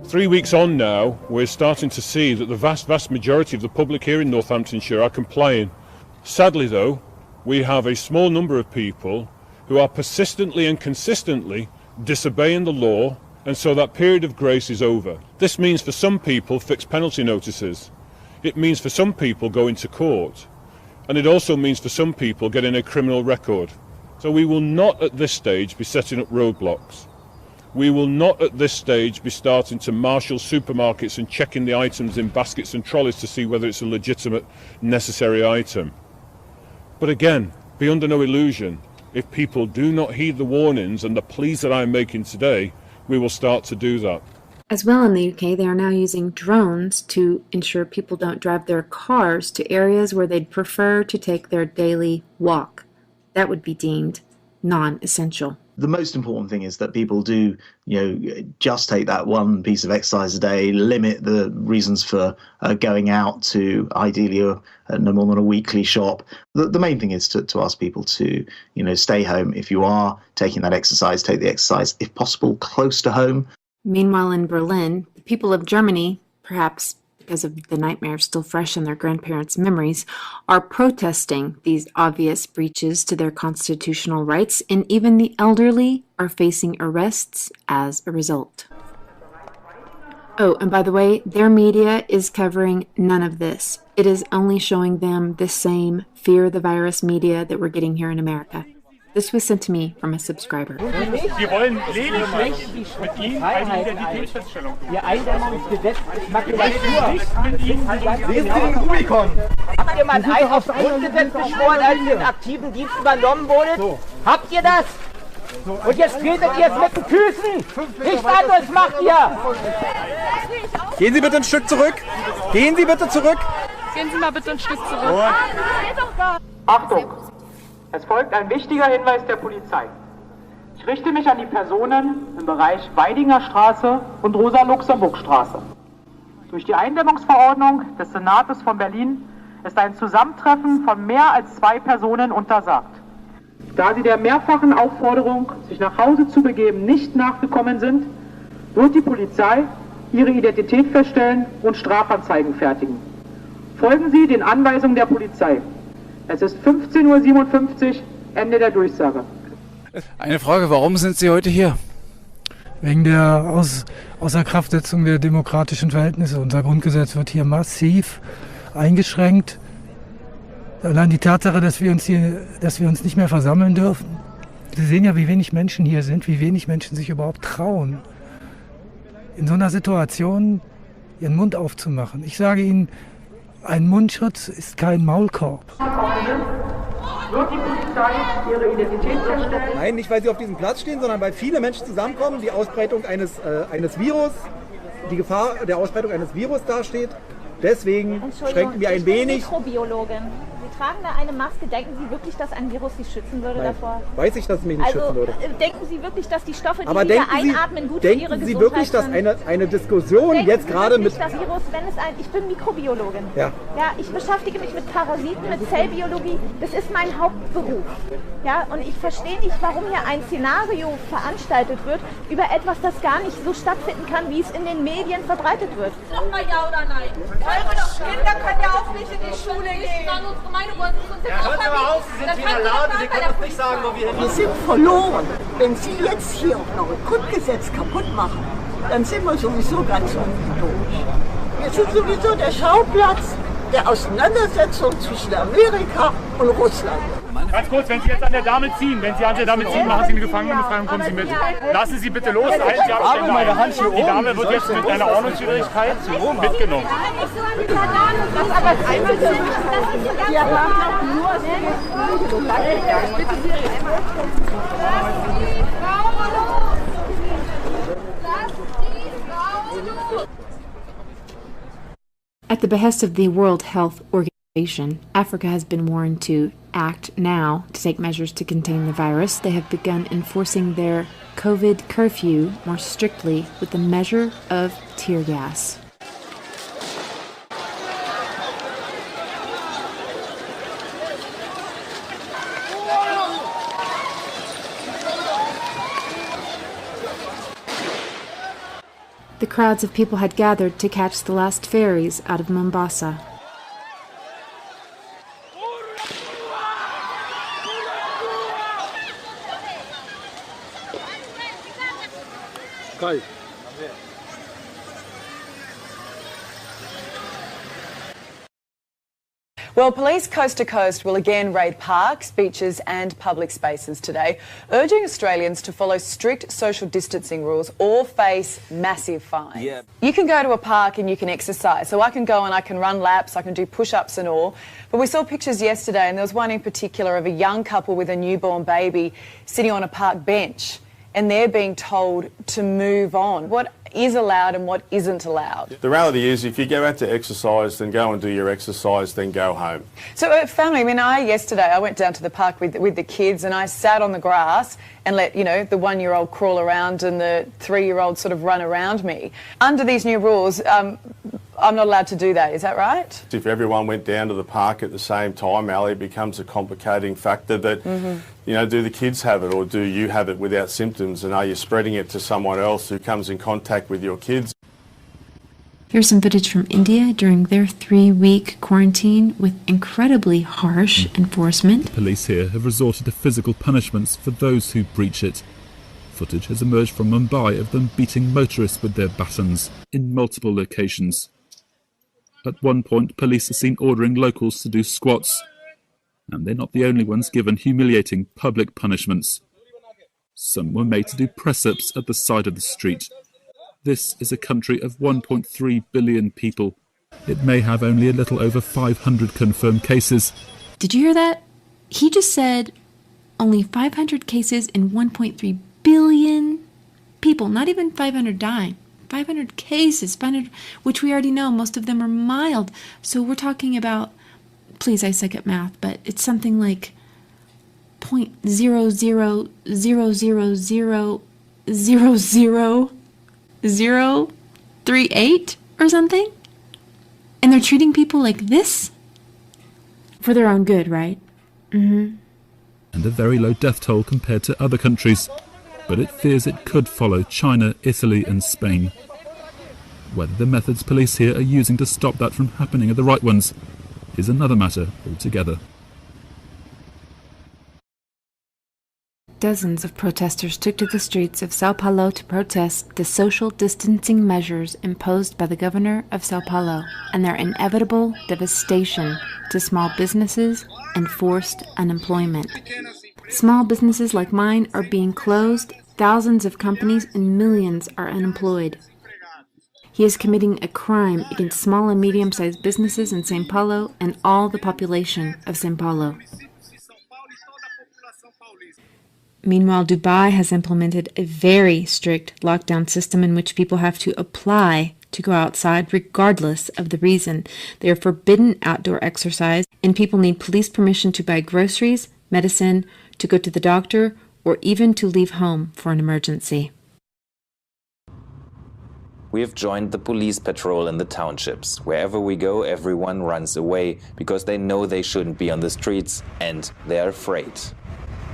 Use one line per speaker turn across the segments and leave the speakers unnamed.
3 weeks on now, we're starting to see that the vast majority of the public here in Northamptonshire are complying. Sadly though, we have a small number of people who are persistently and consistently disobeying the law, and so that period of grace is over. This means for some people fixed penalty notices. It means for some people going to court. And it also means for some people getting a criminal record. So we will not at this stage be setting up roadblocks. We will not at this stage be starting to marshal supermarkets and checking the items in baskets and trolleys to see whether it's a legitimate, necessary item. But again, be under no illusion. If people do not heed the warnings and the pleas that I'm making today, we will start to do that.
As well in the UK, they are now using drones to ensure people don't drive their cars to areas where they'd prefer to take their daily walk. That would be deemed non-essential.
The most important thing is that people do, just take that one piece of exercise a day, limit the reasons for going out to ideally no more than a weekly shop. The main thing is to ask people to, stay home. If you are taking that exercise, take the exercise, if possible, close to home.
Meanwhile, in Berlin, the people of Germany, perhaps because of the nightmare still fresh in their grandparents' memories, are protesting these obvious breaches to their constitutional rights, and even the elderly are facing arrests as a result. Oh, and by the way, their media is covering none of this. It is only showing them the same fear the virus media that we're getting here in America. This was sent to me from a subscriber.
Wir wollen lediglich mit Ihnen eine Identitätsfeststellung. Ihr Eindämmungsgesetz ist Makulatur. Lesen Sie den Rubikon. Habt ihr mal ein Eid aufs Grundgesetz geschworen, als ihr in aktiven Dienst übernommen wurdet? So. Habt ihr das? Und jetzt tretet ihr es mit den Füßen. Nichts anderes macht ihr.
Gehen Sie bitte ein Stück zurück. Gehen Sie bitte zurück.
Gehen Sie mal bitte ein Stück zurück.
Achtung! Es folgt ein wichtiger Hinweis der Polizei. Ich richte mich an die Personen im Bereich Weidinger Straße und Rosa-Luxemburg-Straße. Durch die Eindämmungsverordnung des Senates von Berlin ist ein Zusammentreffen von mehr als 2 Personen untersagt. Da sie der mehrfachen Aufforderung, sich nach Hause zu begeben, nicht nachgekommen sind, wird die Polizei ihre Identität feststellen und Strafanzeigen fertigen. Folgen Sie den Anweisungen der Polizei. Es ist 15:57 Uhr, Ende der Durchsage.
Eine Frage, warum sind Sie heute hier?
Wegen der Außerkraftsetzung der demokratischen Verhältnisse. Unser Grundgesetz wird hier massiv eingeschränkt. Allein die Tatsache, dass wir uns nicht mehr versammeln dürfen. Sie sehen ja, wie wenig Menschen hier sind, wie wenig Menschen sich überhaupt trauen, in so einer Situation ihren Mund aufzumachen. Ich sage Ihnen, ein Mundschutz ist kein Maulkorb.
Wird die Polizei ihre Identität feststellen?
Nein, nicht weil sie auf diesem Platz stehen, sondern weil viele Menschen zusammenkommen, die Ausbreitung eines Virus, die Gefahr der Ausbreitung eines Virus dasteht. Deswegen schränken wir ein wenig.
Ich bin Mikrobiologin. Sie tragen da eine Maske. Denken Sie wirklich, dass ein Virus Sie schützen würde davor?
Weiß ich, dass es mich nicht schützen würde.
Denken Sie wirklich, dass die Stoffe, die
aber
Sie da einatmen, gut für Ihre Gesundheit sind?
Denken Sie wirklich, dass eine Diskussion jetzt gerade mit...
Das Virus, ich bin Mikrobiologin.
Ja.
Ja, ich beschäftige mich mit Parasiten, mit Zellbiologie. Das ist mein Hauptberuf. Ja, und ich verstehe nicht, warum hier ein Szenario veranstaltet wird über etwas, das gar nicht so stattfinden kann, wie es in den Medien verbreitet wird.
Sag mal ja oder nein. Eure Kinder können ja auch nicht in die Schule gehen. Unsere Meinung wollen uns
ja, hört aber auf, Sie sind wieder laut, Sie können uns nicht sagen, wo wir hin.
Wir sind verloren. Wenn Sie jetzt hier auch noch ein Grundgesetz kaputt machen, dann sind wir sowieso ganz unten durch. Wir sind sowieso der Schauplatz der Auseinandersetzung zwischen Amerika und Russland.
Ganz kurz, wenn Sie jetzt an der Dame ziehen, machen Sie eine Gefangenenbefreiung, kommen Sie mit. Lassen Sie bitte los, halten Sie Abstände ein. Die Dame wird jetzt mit einer Ordnungswidrigkeit mitgenommen.
At the behest of the World Health Organization, Africa has been warned to act now to take measures to contain the virus. They have begun enforcing their COVID curfew more strictly with the measure of tear gas. The The crowds of people had gathered to catch the last ferries out of Mombasa.
Well, police coast to coast will again raid parks, beaches and public spaces today, urging Australians to follow strict social distancing rules or face massive fines. Yeah. You can go to a park and you can exercise. So I can go and I can run laps, I can do push-ups and all. But we saw pictures yesterday and there was one in particular of a young couple with a newborn baby sitting on a park bench and they're being told to move on. What is allowed and what isn't allowed?
The reality is if you go out to exercise, then go and do your exercise, then go home.
So family, yesterday I went down to the park with the kids and I sat on the grass and let, the 1-year-old crawl around and the 3-year-old sort of run around me. Under these new rules, I'm not allowed to do that, is that right?
If everyone went down to the park at the same time, Ali, it becomes a complicating factor that, do the kids have it or do you have it without symptoms, and are you spreading it to someone else who comes in contact with your kids?
Here's some footage from India during their 3-week quarantine with incredibly harsh enforcement.
Police here have resorted to physical punishments for those who breach it. Footage has emerged from Mumbai of them beating motorists with their batons in multiple locations. At one point, police are seen ordering locals to do squats. And they're not the only ones given humiliating public punishments. Some were made to do press-ups at the side of the street. This is a country of 1.3 billion people. It may have only a little over 500 confirmed cases.
Did you hear that? He just said only 500 cases in 1.3 billion people. Not even 500 dying. 500 cases, 500, which we already know most of them are mild. So we're talking about, please, I suck at math, but it's something like 0.000000038 or something? And they're treating people like this? For their own good, right?
And a very low death toll compared to other countries. But it fears it could follow China, Italy and Spain. Whether the methods police here are using to stop that from happening are the right ones is another matter altogether.
Dozens of protesters took to the streets of Sao Paulo to protest the social distancing measures imposed by the governor of Sao Paulo and their inevitable devastation to small businesses and forced unemployment. Small businesses like mine are being closed, thousands of companies and millions are unemployed. He is committing a crime against small and medium-sized businesses in São Paulo and all the population of São Paulo. Meanwhile, Dubai has implemented a very strict lockdown system in which people have to apply to go outside regardless of the reason. They are forbidden outdoor exercise, and people need police permission to buy groceries, medicine, to go to the doctor, or even to leave home for an emergency.
We have joined the police patrol in the townships. Wherever we go, everyone runs away because they know they shouldn't be on the streets and they're afraid.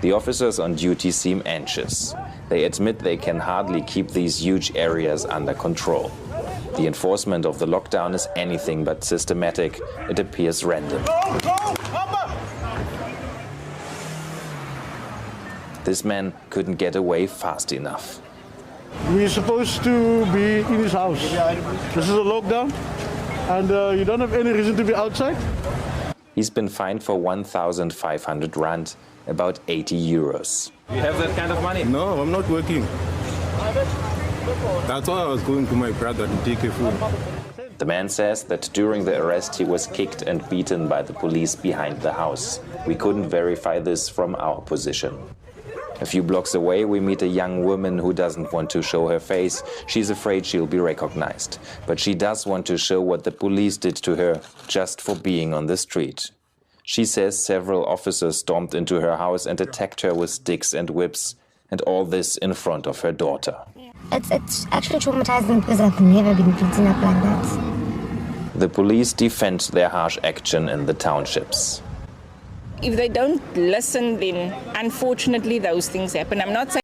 The officers on duty seem anxious. They admit they can hardly keep these huge areas under control. The enforcement of the lockdown is anything but systematic. It appears random. This man couldn't get away fast enough.
We're supposed to be in his house. This is a lockdown, and you don't have any reason to be outside.
He's been fined for 1,500 rand, about 80 euros.
You have that kind of money?
No, I'm not working. That's why I was going to my brother to take a food.
The man says that during the arrest he was kicked and beaten by the police behind the house. We couldn't verify this from our position. A few blocks away, we meet a young woman who doesn't want to show her face. She's afraid she'll be recognized. But she does want to show what the police did to her just for being on the street. She says several officers stormed into her house and attacked her with sticks and whips, and all this in front of her daughter.
It's actually traumatizing because I've never been beaten up like that.
The police defend their harsh action in the townships.
If they don't listen, then unfortunately those things happen. I'm not saying